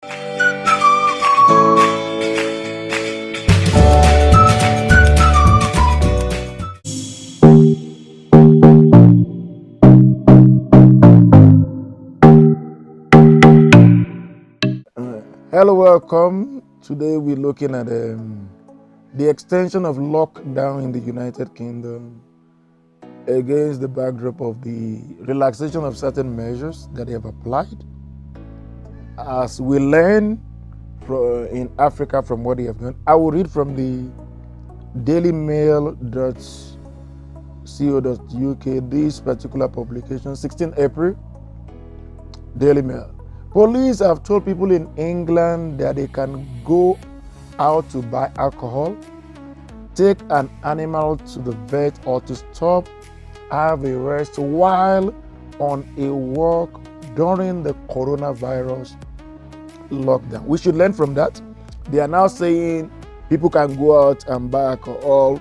Hello, welcome. Today we're looking at the extension of lockdown in the United Kingdom against the backdrop of the relaxation of certain measures that they have applied. As we learn in Africa from what they have done, I will read from the dailymail.co.uk, this particular publication, 16 April, Daily Mail. Police have told people in England that they can go out to buy alcohol, take an animal to the vet, or to stop, have a rest while on a walk during the coronavirus lockdown. We should learn from that. They are now saying people can go out and buy alcohol,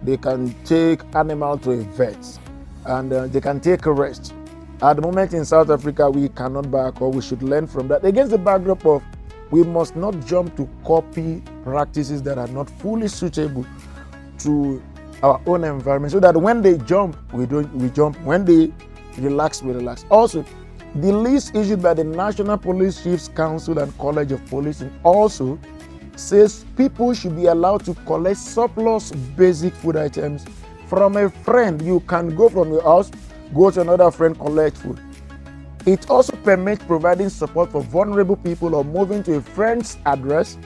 they can take animal to a vet, and they can take a rest. At the moment in South Africa, we cannot buy alcohol. We should learn from that. Against the backdrop of we must not jump to copy practices that are not fully suitable to our own environment, so that when they jump, we jump. When they relax, we relax. Also, the list issued by the National Police Chiefs Council and College of Policing also says people should be allowed to collect surplus basic food items from a friend. You can go from your house, go to another friend, collect food. It also permits providing support for vulnerable people or moving to a friend's address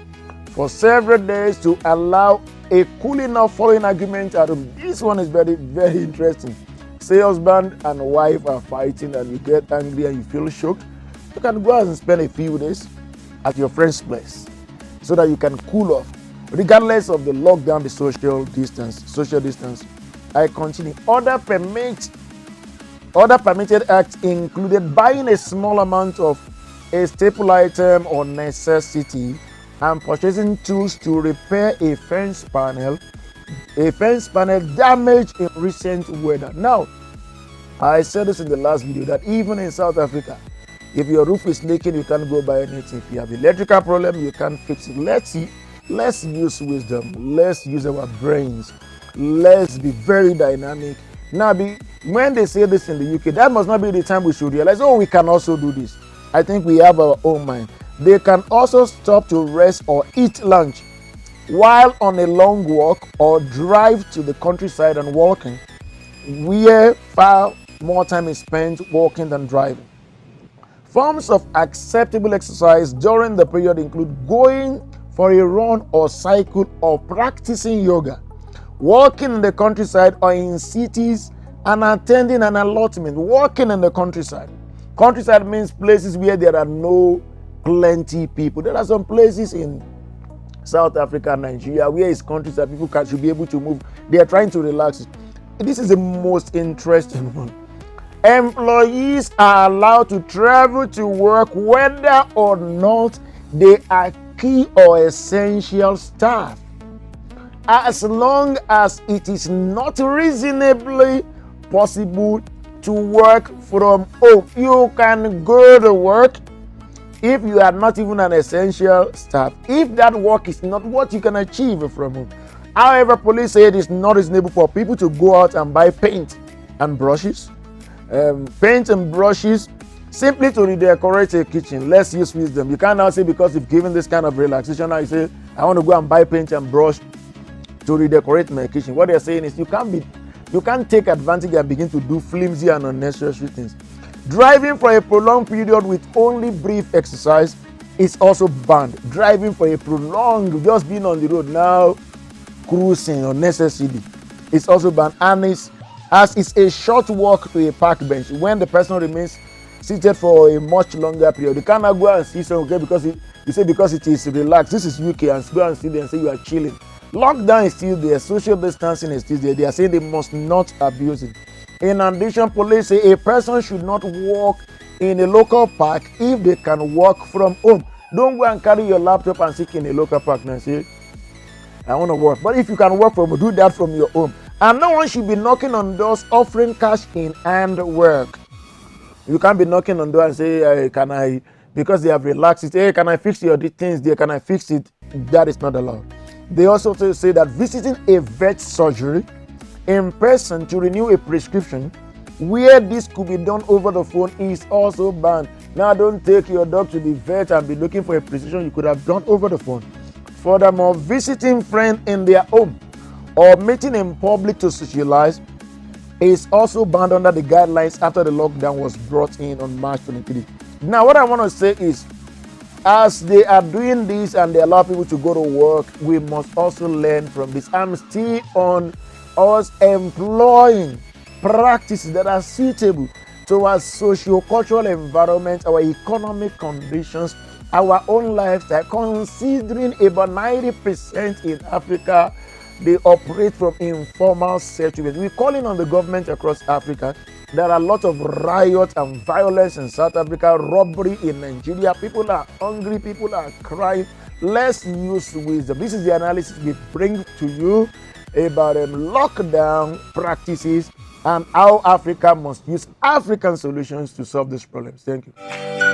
for several days to allow a cooling off following argument at home. This one is very, very interesting. Say husband and wife are fighting and you get angry and you feel shocked. You can go out and spend a few days at your friend's place so that you can cool off, regardless of the lockdown, the social distance. I continue. Other permitted acts included buying a small amount of a staple item or necessity and purchasing tools to repair a fence panel damaged in recent weather. Now, I said this in the last video that even in South Africa, if your roof is leaking, you can't go buy anything. If you have electrical problem, you can't fix it. Let's use wisdom. Let's use our brains. Let's be very dynamic. Now, when they say this in the UK, that must not be the time we should realize, oh, we can also do this. I think we have our own mind. They can also stop to rest or eat lunch while on a long walk or drive to the countryside and walking, where far more time is spent walking than driving. Forms of acceptable exercise during the period include going for a run or cycle or practicing yoga, walking in the countryside or in cities, and attending an allotment. Walking in the countryside. Countryside means places where there are no plenty people. There are some places in South Africa, Nigeria, where it's countryside, people should be able to move. They are trying to relax it. This is the most interesting one. Employees are allowed to travel to work whether or not they are key or essential staff, as long as it is not reasonably possible to work from home. You can go to work if you are not even an essential staff, if that work is not what you can achieve from home. However, police say it is not reasonable for people to go out and buy paint and brushes simply to redecorate a kitchen. Let's use wisdom. You can't now say because you've given this kind of relaxation, now you say, I want to go and buy paint and brush to redecorate my kitchen. What they're saying is you can't take advantage and begin to do flimsy and unnecessary things. Driving for a prolonged period with only brief exercise is also banned. Driving for a prolonged, just being on the road now, cruising unnecessarily, is also banned. And as it's a short walk to a park bench, when the person remains seated for a much longer period, you cannot go and see someone because it is relaxed. This is UK, and go and see them and say you are chilling. Lockdown is still there, social distancing is still there. They are saying they must not abuse it. In addition, police say a person should not walk in a local park if they can work from home. Don't go and carry your laptop and sit in a local park and say, I want to work. But if you can work from home, do that from your home. And no one should be knocking on doors offering cash in hand work. You can't be knocking on doors and say, can I because they have relaxed it. Hey, can I fix your things there? Can I fix it? That is not allowed. They also say that visiting a vet surgery in person to renew a prescription where this could be done over the phone is also banned. Now, don't take your dog to the vet and be looking for a prescription you could have done over the phone. Furthermore, visiting friends in their home or meeting in public to socialize is also banned under the guidelines after the lockdown was brought in on March 23. Now, what I want to say is, as they are doing this and they allow people to go to work, we must also learn from this. I'm still on us employing practices that are suitable to our socio-cultural environment, our economic conditions, our own lifestyle, considering about 90% in Africa, they operate from informal settlements. We're calling on the government across Africa. There are a lot of riots and violence in South Africa, robbery in Nigeria. People are hungry, people are crying. Let's use wisdom. This is the analysis we bring to you about lockdown practices and how Africa must use African solutions to solve these problems. Thank you.